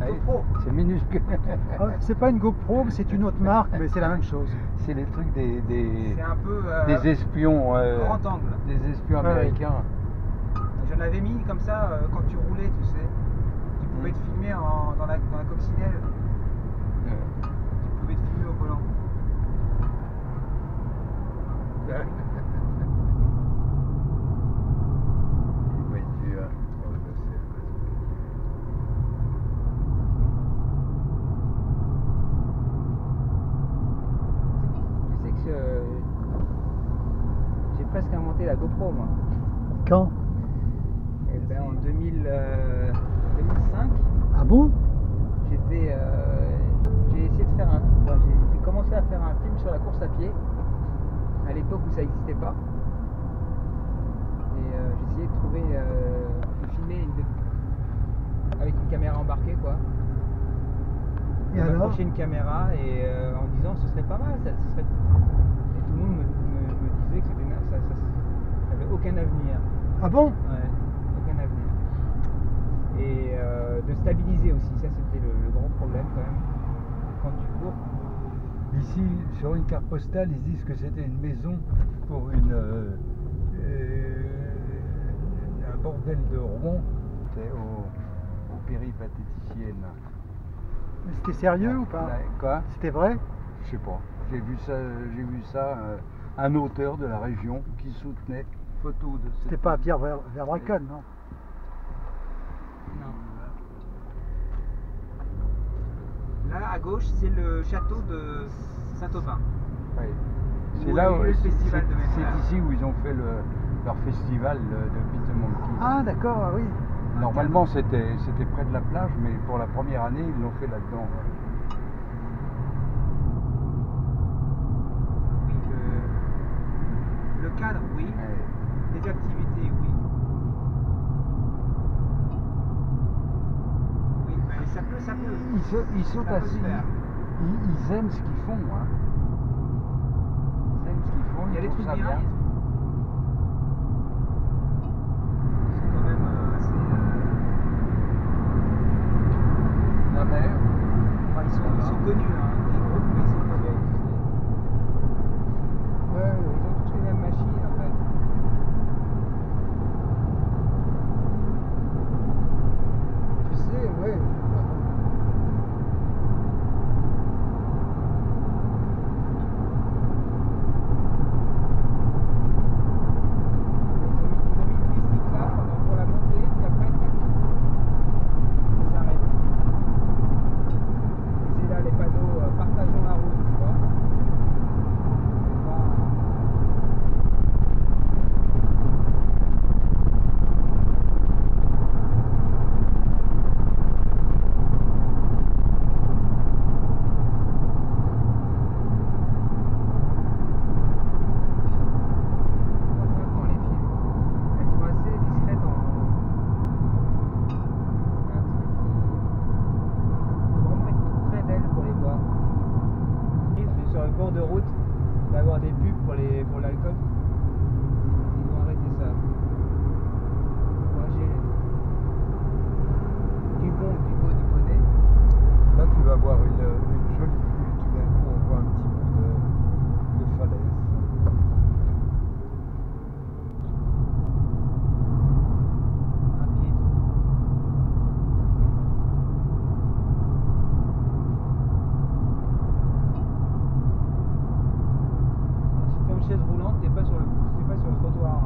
GoPro. C'est minuscule. C'est pas une GoPro, c'est une autre marque, mais c'est la même chose. C'est les trucs C'est un peu des espions. grand angle. Des espions Ouais, américains. J'en avais mis comme ça quand tu roulais, tu sais. Tu pouvais te filmer dans la coccinelle. Tu pouvais te filmer au volant. Tu sais que j'ai presque inventé la GoPro, moi. Quand? Eh ben, en 2005, Ah bon? j'ai essayé de faire j'ai commencé à faire un film sur la course à pied, à l'époque où ça n'existait pas. Et j'ai essayé de trouver, de filmer avec une caméra embarquée, quoi. Et alors? Accrocher une caméra et en disant ce serait pas mal, ça, ce serait... Et tout le monde me disait que ça n'avait aucun avenir. Ah bon? Ouais, aucun avenir. Et de stabiliser aussi, ça c'était le grand problème quand même, quand tu cours. Ici, sur une carte postale, ils disent que c'était une maison pour un bordel de Rouen. C'est au péripatéticienne. Mais c'était sérieux ou pas? Quoi? C'était vrai? Je sais pas. J'ai vu ça, un auteur de la région qui soutenait photo de cette... C'était pas à Pierre Verbracken, non? Non. Là à gauche c'est le château de Saint-Aubin. Oui. Où C'est là a eu où le festival de c'est Mesmer. ici où ils ont fait leur festival de Beat the Monkey. Ah d'accord, ah oui. Normalement c'était près de la plage, mais pour la première année ils l'ont fait là-dedans. Oui, le cadre, oui. Ouais. Les activités, oui. Oui, ben, ça peut. Ils sont ça peut se assis, faire. ils aiment ce qu'ils font. Hein. Ils aiment ce qu'ils font, Il y a ils des trouvent trucs ça bien. bien. C'est quand même assez. La mer. Enfin, ils sont connus, hein, les groupes, mais ils sont pas bien utilisés. Ouais, Ils ont tous les mêmes machines en fait. Tu sais, ouais. Ils ont mis une piste cyclable pour la montée, puis après, tac, ça s'arrête. Et c'est là les panneaux partageons la route, tu vois. C'est pas- Quand les films, elles sont assez discrètes en. C'est un truc qui. Faut vraiment être tout près d'elles pour les voir. Sur le bord de route, d'avoir des pubs pour l'alcool. Ils vont arrêter ça. Moi j'ai du bonnet. Là tu vas voir une jolie vue, tout d'un coup on voit un petit bout de falaise. Un piéton. Si t'es en chaise roulante, t'es pas sur le trottoir.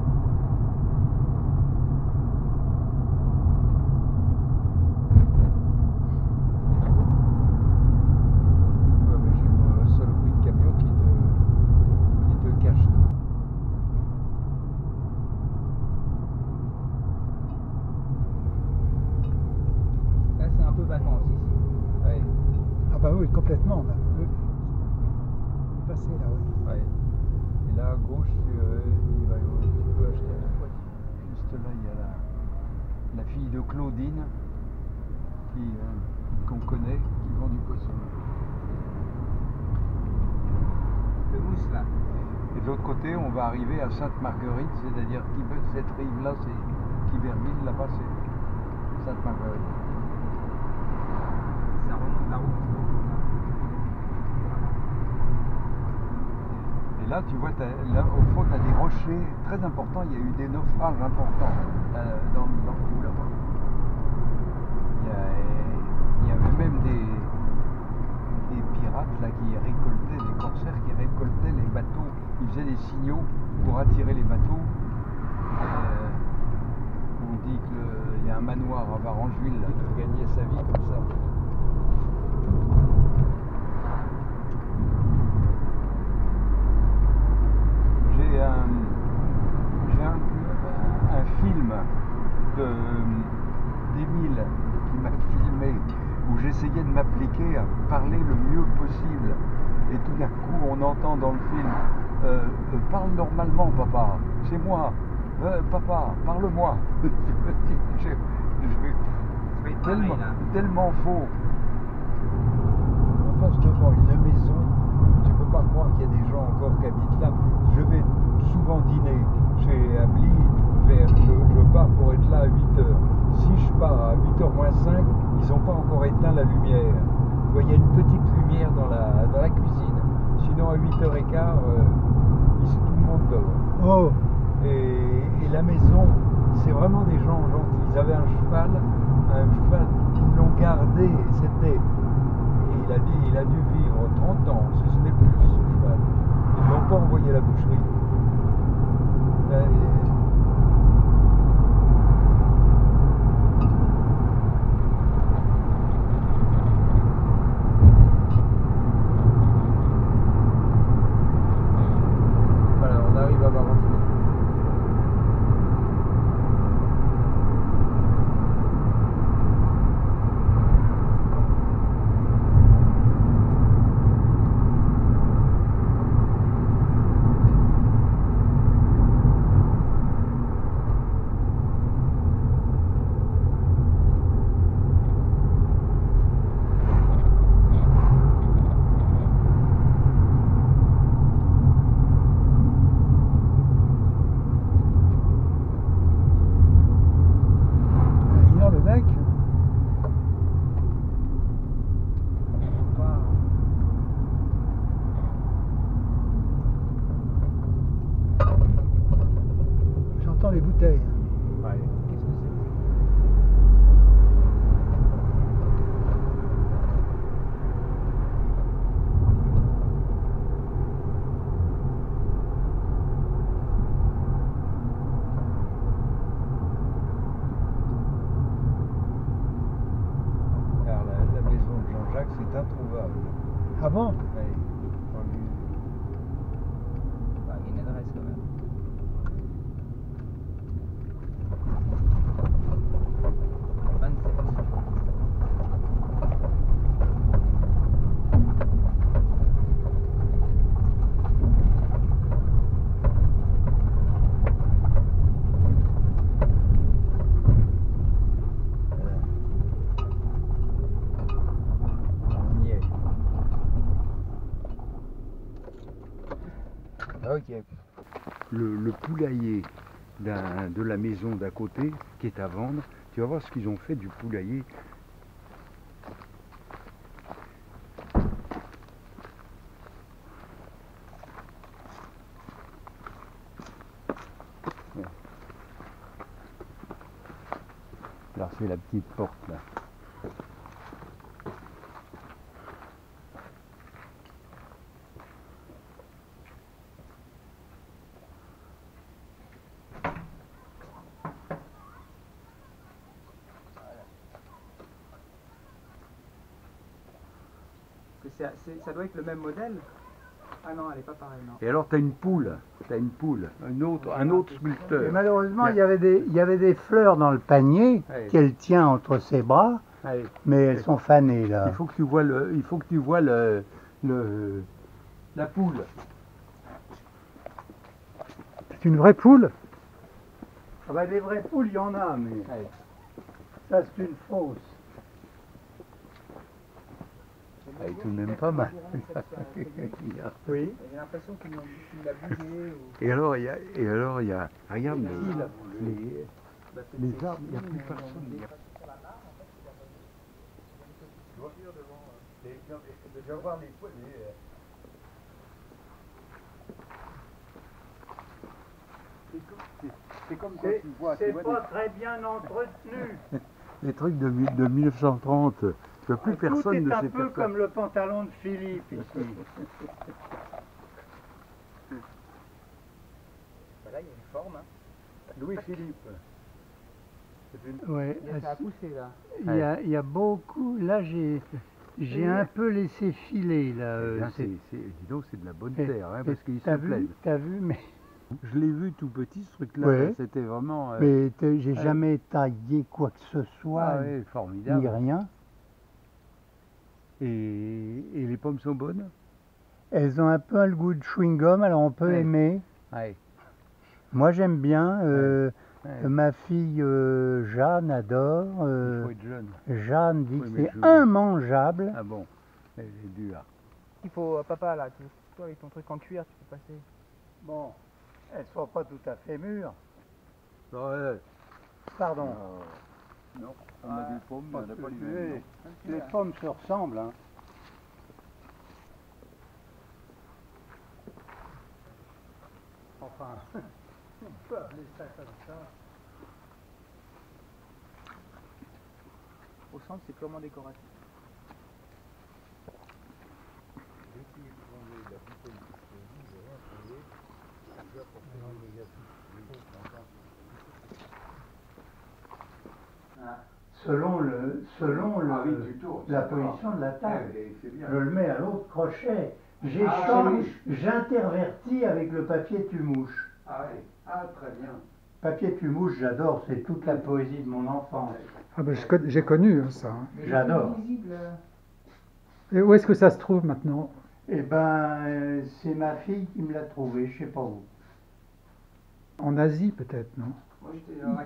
Ouais, mais j'ai un seul bruit de camion qui te cache tout. Là c'est un peu vacances ici. Ouais. Ah bah oui, complètement même. Oui. Passé là, oui. Ouais. Et là à gauche, tu peux acheter un poisson. Juste là, il y a la fille de Claudine qu'on connaît, qui vend du poisson. Le mousse là. Et de l'autre côté, on va arriver à Sainte-Marguerite, c'est-à-dire cette rive-là, c'est Quiverville, là-bas, c'est Sainte-Marguerite. là, tu vois, là, au fond, tu as des rochers très importants. Il y a eu des naufrages importants dans le coup là-bas. Il y avait même des pirates là, qui récoltaient, des corsaires qui récoltaient les bateaux. Ils faisaient des signaux pour attirer les bateaux. On dit qu'il y a un manoir à Varangeville là, qui gagnait sa vie comme ça. J'ai un film d'Émile qui m'a filmé où j'essayais de m'appliquer à parler le mieux possible et tout d'un coup on entend dans le film parle normalement papa, c'est moi, papa, parle-moi. Tellement faux. On passe devant une maison, tu peux pas croire qu'il y a des gens encore qui habitent là. Je vais souvent dîner chez Abli, je pars pour être là à 8h. Si je pars à 8h moins 5, ils n'ont pas encore éteint la lumière. Tu vois, il y a une petite lumière dans la cuisine. Sinon à 8h15, tout le monde dort. Oh, Et la maison, c'est vraiment des gens gentils. Ils avaient un cheval, ils l'ont gardé, et il a dû vivre 30 ans, si ce n'est plus, ce cheval. Ils ne l'ont pas envoyé à la boucherie. Voilà, on arrive à Varangeville. le mec. J'entends les bouteilles. Ouais. Qu'est-ce que c'est? Alors la maison de Jean-Jacques, c'est introuvable. Ah bon? Ouais. Bah, il y a une adresse quand même. On y est. Ok. Le poulailler de la maison d'à côté qui est à vendre, tu vas voir ce qu'ils ont fait du poulailler. Alors c'est la petite porte là. Ça doit être le même modèle? Ah non, elle n'est pas pareille, non. Et alors tu as une poule, un autre Et sculpteur. malheureusement, il y avait des fleurs dans le panier Ouais. qu'elle tient entre ses bras, Ouais. mais elles sont fanées là. Il faut que tu vois la poule. C'est une vraie poule? Ah bah des vraies poules, il y en a, mais Ouais. ça c'est une fausse. Elle est tout de même pas mal. Oui. J'ai l'impression qu'il l'a bougé. Et alors il y a, regarde les arbres, il n'y a plus personne. Je vais voir les C'est comme quand tu vois, très bien entretenu. les trucs de 1930, que plus personne ne Tout est sait un peu faire. comme le pantalon de Philippe ici. Voilà, il y a une forme. Hein. Louis-Philippe. Ouais, Ça a poussé là. il y a beaucoup. Là, j'ai un peu laissé filer là. Dis donc, c'est de la bonne et- terre, hein, et parce qu'ils se t'as plaisent. vu, t'as vu, mais Je l'ai vu tout petit, ce truc-là. Ouais. Là, c'était vraiment. j'ai jamais taillé quoi que ce soit, Ah ouais, ni formidable. rien. Et les pommes sont bonnes? Elles ont un peu le goût de chewing-gum, alors on peut Ouais. aimer. Ouais. Moi, j'aime bien. Ouais. Ma fille Jeanne adore. Il faut être jeune. Jeanne dit Oui, que mais c'est je- immangeable. Ah bon, elle est dure. Il faut, papa là, toi avec ton truc en cuir, tu peux passer. Bon, elles sont pas tout à fait mûres. Ouais. Pardon. Non, on a des pommes, mais on n'a pas les mêmes. Les pommes se ressemblent. Hein. Enfin, on peut appeler ça comme ça. Au centre, c'est purement décoratif. Selon la position de la table, je le mets à l'autre crochet. J'intervertis avec le papier tumouche. Ah oui, ah très bien. Papier tumouche, j'adore, c'est toute la poésie de mon enfance. Ah ben, j'ai connu hein, ça. Hein. J'adore. Et où est-ce que ça se trouve maintenant? Eh ben, c'est ma fille qui me l'a trouvé, je sais pas où. En Asie peut-être, non?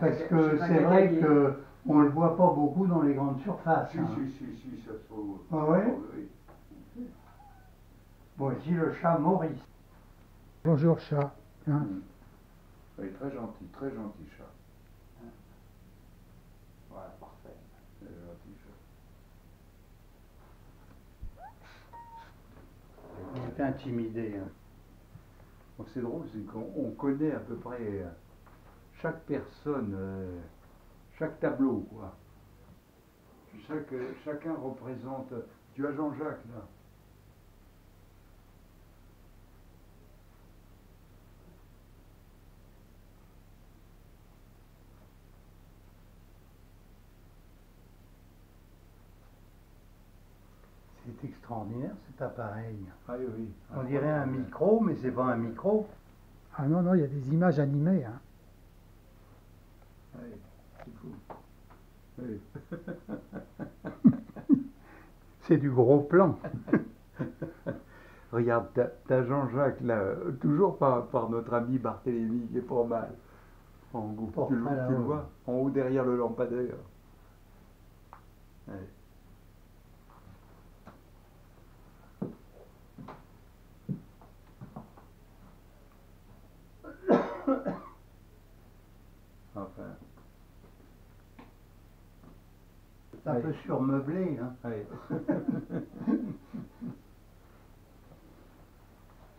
Parce que c'est vrai que on le voit pas beaucoup dans les grandes surfaces. Si, Hein. si, ça se trouve. Ah ouais? Oui. Bon, ici le chat Maurice. Bonjour chat. Hein? Oui, très gentil chat. Voilà, parfait. Très gentil chat. Il est intimidé. Hein. Bon, c'est drôle, c'est qu'on connaît à peu près chaque personne, chaque tableau, quoi. Chacun représente. Tu as Jean-Jacques là. C'est extraordinaire cet appareil. Ah oui, oui. On dirait un micro, mais c'est pas un micro. Ah non, non, il y a des images animées. Hein. Oui, c'est fou. Oui. C'est du gros plan. Regarde, t'as Jean-Jacques là, toujours par notre ami Barthélemy, qui est pas mal. En goût. Tu le vois, en haut derrière le lampadaire. Ouais. Enfin. C'est un peu surmeublé. Hein. Ouais.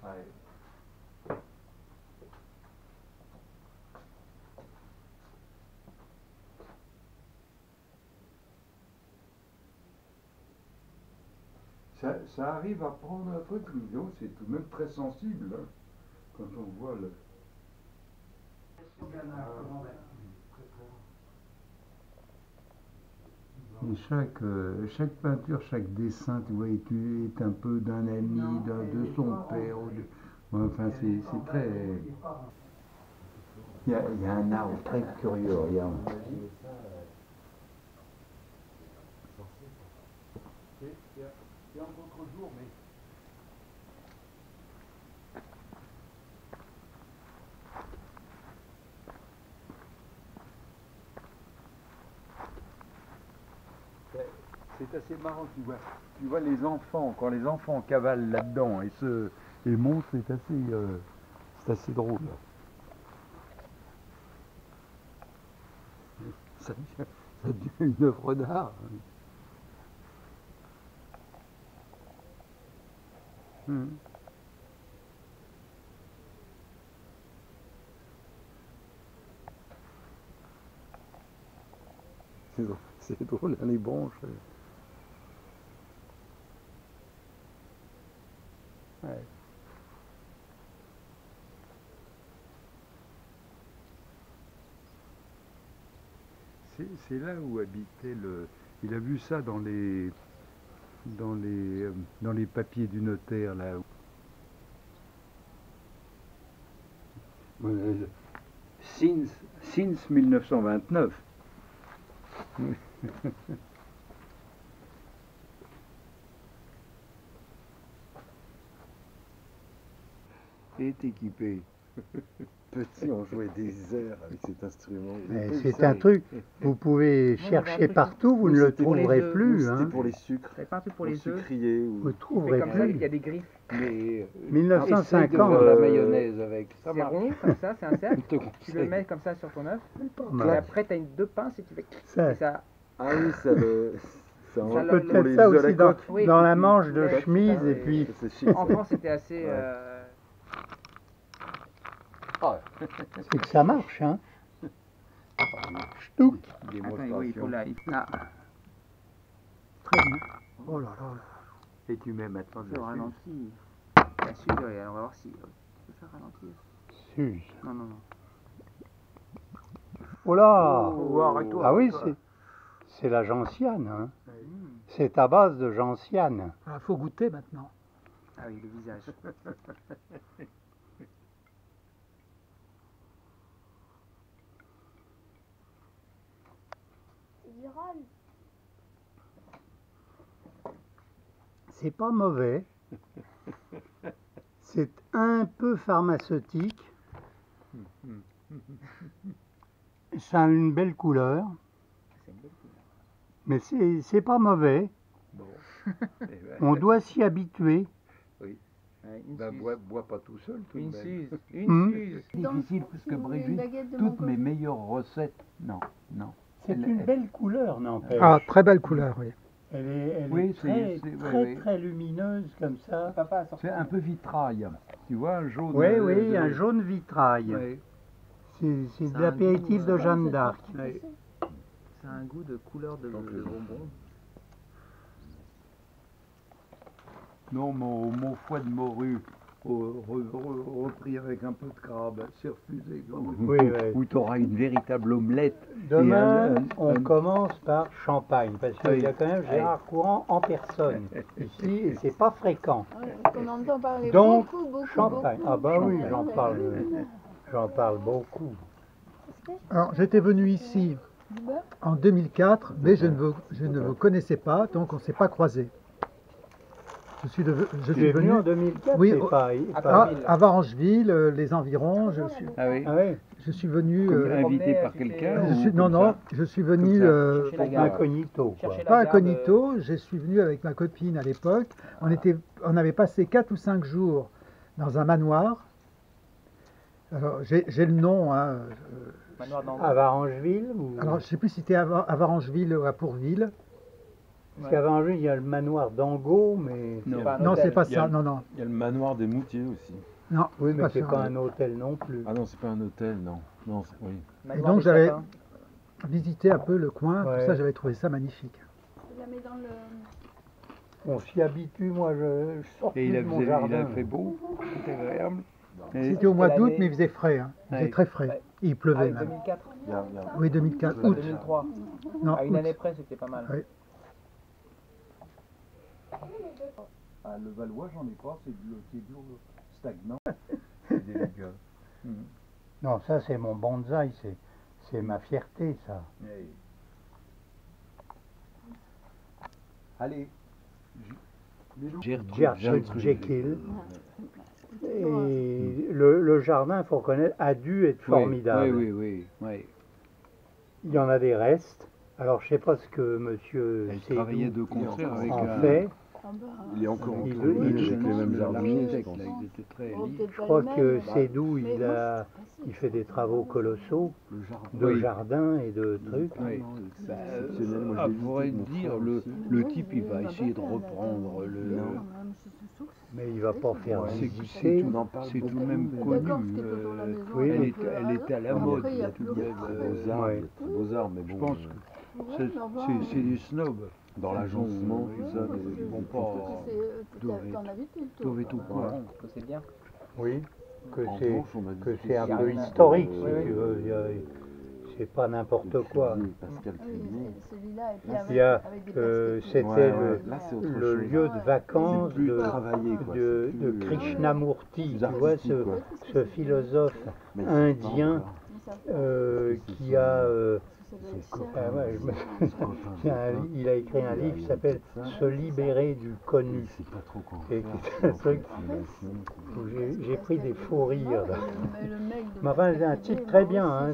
Ouais. Ça arrive à prendre un truc, mais non, c'est tout de même très sensible hein, quand on voit le. Et chaque peinture, chaque dessin, tu vois, est un peu d'un ami, de son père. Enfin, c'est très. Il y a un arbre très curieux, regarde. C'est encore trop jour, mais. C'est assez marrant, tu vois les enfants, quand les enfants cavalent là-dedans et montent, c'est assez drôle. Ça devient une œuvre d'art. C'est drôle, hein, les branches. Ouais. C'est là où habitait le... Il a vu ça dans les papiers du notaire, là. Since 1929. Est équipé. Petit, on jouait des airs avec cet instrument. C'est un truc, vous pouvez chercher partout, vous ne le trouverez plus. C'était Hein. pour les sucres. T'avais pas un truc pour Pour les œufs? sucrier Vous ou... ne Tu fais trouverez comme ça, il y plus. a des griffes. Mais 1950, la mayonnaise avec. Ça C'est marche. rond, comme ça, c'est un cercle. Je te Tu le conseille. mets comme ça sur ton œuf. pas Et mal. après, t'as deux pinces et tu fais. Ça, Et ça. Ah oui, ça le... Ça Ça enlève le- pour les peut-être ça œufs à la aussi dans, coque. Oui, dans la puis- manche de Ouais, chemise ça, et puis C'est chic, En ça. France, c'était assez. Ouais. c'est que ça marche. Hein. Ch'touk. Attends, oui, il faut là. Là, Très bien. Oh là là. Et tu mets maintenant c'est au dessus. ralenti. La suite, ouais, on va voir si. Je peux faire ralentir. Suze. Non, non, non. Oh là. Oh, arrête-toi, Ah oui, arrête-toi. c'est la gentiane. Hein. Mmh. C'est à base de gentiane. Il faut goûter maintenant. Ah oui, le visage. C'est pas mauvais. C'est un peu pharmaceutique. Ça a une belle couleur. C'est une belle couleur. Mais c'est pas mauvais. Bon. Eh ben, On doit s'y habituer. Ouais, une bah, suze. bois pas tout seul, tout de Une même. suze. Mmh. Une suze. C'est difficile parce que Brigitte, toutes mes meilleures recettes, non. C'est Elle- une elle- belle couleur, n'empêche. Ah, très belle couleur, oui. Elle est Oui, très, c'est- très, oui. très lumineuse comme ça. Papa a sorti. C'est un peu vitrail, tu vois, un jaune. Oui, oui, un jaune vitrail. Ouais. C'est Ça de a un l'apéritif goût, de Jeanne d'Arc. Ouais. Ça a un goût de couleur de bonbon. Non, mon foie de morue repris avec un peu de crabe, c'est refusé. Oui, oui. Où tu auras une véritable omelette. Demain, Et on un- commence par Champagne, parce qu'il y a quand même Gérard Courant en personne ici, et c'est pas fréquent. On entend parler Donc, beaucoup. Champagne. Ah bah oui, Champagne. j'en parle beaucoup. Alors, j'étais venu ici en 2004, mais je ne vous connaissais pas, donc on ne s'est pas croisés. Je Tu suis es venu venu en 2004, Oui, c'est au- pas... à Varangeville, les environs. Ah oui, Ah oui, Je suis venu. comme invité par tu sais, quelqu'un. ou non, comme non, ça je suis venu. Comme ça. Chercher la garde. incognito, quoi. Chercher la Pas garde, incognito, je suis venu avec ma copine à l'époque. On avait passé 4 ou 5 jours dans un manoir. Alors, j'ai le nom. Hein, Manoir d'Angon. À Varangeville ou... alors, je ne sais plus si c'était à Varangeville ou à Pourville. Parce qu'à Varangeville, il y a le manoir d'Angot, mais... Non. Pas un Non, hôtel. c'est pas Il y a- ça. Non, non. Il y a le manoir des Moutiers aussi. Non, Oui, mais c'est ça. pas un hôtel non plus. Ah non, c'est pas un hôtel, non. Non, oui. Manoir donc, des j'avais- sapins. Visiter un peu le coin, Ouais. tout ça, j'avais trouvé ça magnifique. Je la mets dans le... On s'y habitue, moi je sors Et plus il de mon a jardin. fait beau, c'était agréable. Et- C'était au mois d'août, l'année- mais il faisait frais. Hein. Il faisait Ouais. très frais. Ouais. Il Ah, pleuvait avec même. 2004. Il y a- Oui, 2004, Ah, août. 2003. Non, À une août. année près, c'était pas mal. Ouais. Ah, le Valois, j'en ai pas, c'est de l'eau stagnante. C'est délicat. Non, ça c'est mon bonsaï, c'est ma fierté, ça. Ouais. Allez. Jekyll. Et le jardin, il faut reconnaître, a dû être formidable. Oui. Il y en a des restes. Alors, je sais pas ce que monsieur Elle Sédou travaillait de concert avec en un... fait. Ah bah, Il est encore en Il- travail il- avec les mêmes jardiniers, je l'architecte, pense. là, il était très bon, libre. peut-être Je pas crois les que mêmes. Sédou, Mais il moi, fait des travaux colossaux Le jardin. de Oui. jardin et de trucs. Oui. C'est exceptionnel. Moi, à je l'ai vrai visité avec mon dire, frère le, aussi. le type, il va essayer de reprendre le... Mais il va pas faire Ouais, visiter. On en parle C'est tout de beaucoup. même D'accord, connu. parce que dans la maison, oui, il y a mais plus elle était à la Après, mode. il y a tout plus de rien. même, Beaux-arts, Ouais. il y a de beaux-arts, mais Je bon. pense C'est des snobs. Dans l'agencement, Ils tout ça, ils vont pas T'en as vu tout sauver tout quoi. C'est bien. Oui, que En c'est revanche, on a que visité c'est un ça. peu historique, si Oui, tu veux. C'est pas n'importe quoi. Pascal Oui, Cuvier. celui-là, et puis Il y a, avec des c'était Ouais, ouais, là, c'est autre le chose. lieu de vacances C'est plus de travaillé, quoi. de C'est plus, Krishnamurti, plus tu vois, artistique, quoi. ce philosophe Mais c'est indien pas qui a... C'est copain. ah ouais, Copain, il a écrit un livre qui s'appelle Se libérer du connu. C'est pas trop quoi. Et qui est un truc où j'ai pris des fous rires. Là. Mais enfin, c'est un type très bien, hein,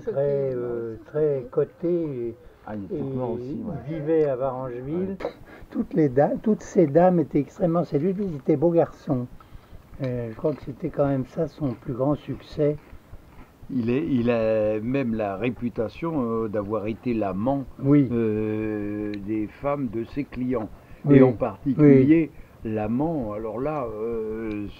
très coté. Ah, il est Et tout mort aussi, ouais. il vivait à Varangeville. Toutes ces dames étaient extrêmement séduites. Il était beau garçon. Je crois que c'était quand même ça son plus grand succès. Il a même la réputation d'avoir été l'amant Oui, des femmes de ses clients. Oui, Et en particulier, l'amant, alors là,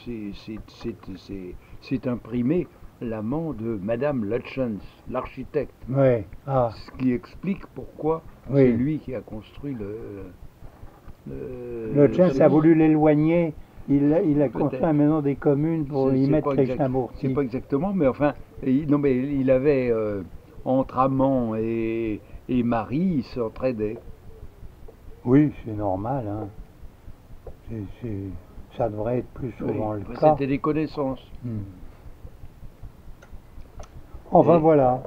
c'est imprimé, l'amant de Madame Lutyens, l'architecte. ouais. Ah, Ce qui explique pourquoi Oui. c'est lui qui a construit le Chance a voulu l'éloigner. Il a construit Peut-être. la maison des communes pour y mettre Krishnamurti. C'est pas exactement, mais enfin, non, mais il avait entre amants et mari, il s'entraidait. Oui, c'est normal. Hein. Ça devrait être plus souvent Oui, le cas. c'était des connaissances. Enfin Et- voilà.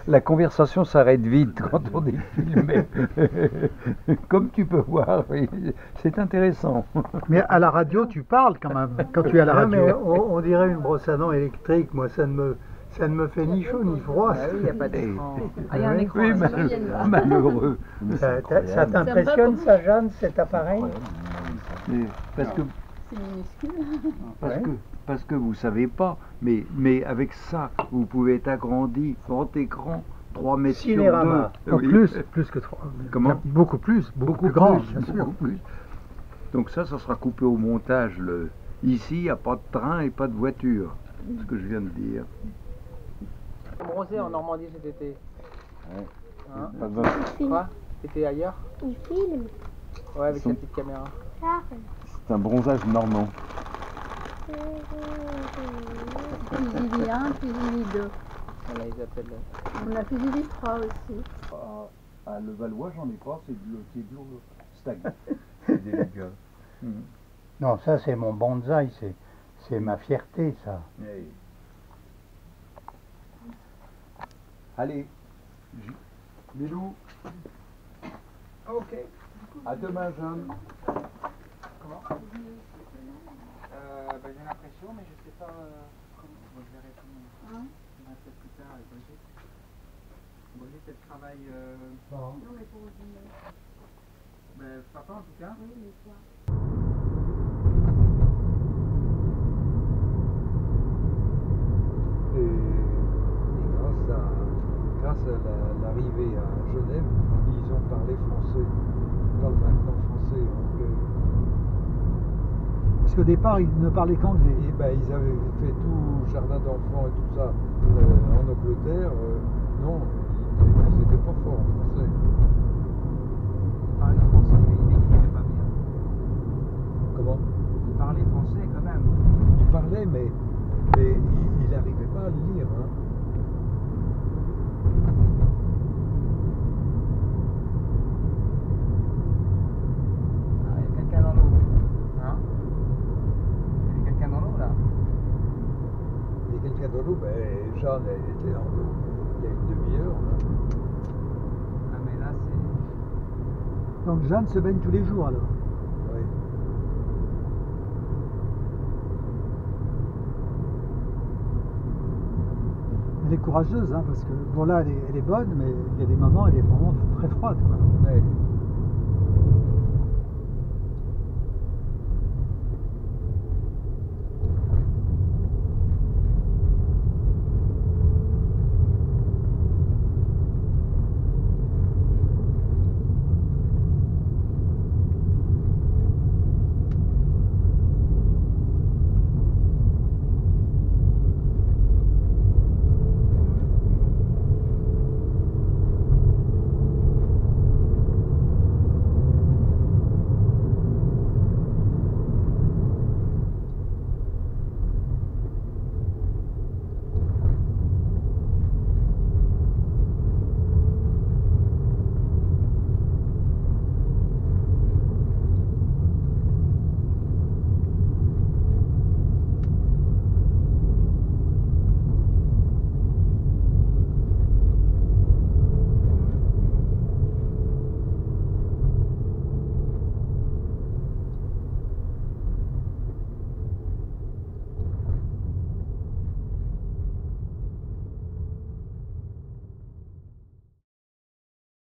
La conversation s'arrête vite quand on est filmé. Comme tu peux voir, oui, c'est intéressant. Mais à la radio, tu parles quand même, quand tu es à la Non, radio. mais on dirait une brosse à dents électrique. Moi, ça ne me fait ni chaud ni froid. Ah oui, il n'y a pas d'écran. Ah, il y a un Oui, écran. Oui, là, malheureux. Ça t'impressionne, ça, Jeanne, cet appareil? Mais parce que C'est minuscule. Parce que vous savez pas, mais avec ça, vous pouvez être agrandi, grand écran, 3 mètres sur 2. Cinérama. En plus que 3. Comment Beaucoup plus grand, bien sûr. beaucoup plus. Donc ça sera coupé au montage. Ici, il n'y a pas de train et pas de voiture, ce que je viens de dire. Bronzé en Normandie cet été. Ouais. Hein Pas de vache. Quoi T'étais ailleurs Il filme, Ouais, avec Son- la petite caméra. Charles. C'est un bronzage normand. Fusili 1, Fusili 2. Voilà, ils appellent. On a Fusili 3 aussi. À Levallois, j'en ai pas, c'est de l'eau stagne. C'est délicat. Non, ça, c'est mon bonsaï. C'est ma fierté, ça. Hey. Allez, Lilou. Ok. À demain, Jeanne. Comment j'ai l'impression, mais je sais pas comment. Bon, je verrai comment. Hein Je verrai peut-être plus tard avec Brigitte. Brigitte, elle travaille. Non, mais pour dîner. Papa en tout cas. Oui, mais toi. Et grâce à l'arrivée à Genève, ils ont parlé français. Ils parlent maintenant français et anglais. Parce qu'au départ, ils ne parlaient qu'anglais. Et ben, ils avaient fait tout jardin d'enfants et tout ça en Angleterre. Non, ils n'étaient pas forts en français. Il parlait français, mais il n'écrivait pas bien. Comment? Il parlait français quand même. Il parlait, mais il n'arrivait pas à le lire. Hein. Ah, il y a quelqu'un dans l'eau. Hein Il y avait quelqu'un dans l'eau là. Il y a quelqu'un dans l'eau, ben, Jeanne, elle était dans l'eau il y a une demi-heure. Hein. Ah, mais là c'est. Donc Jeanne se baigne tous les jours alors. Oui. Elle est courageuse, hein, parce que bon là, elle est bonne, mais il y a des moments, elle est vraiment très froide, quoi. Ouais.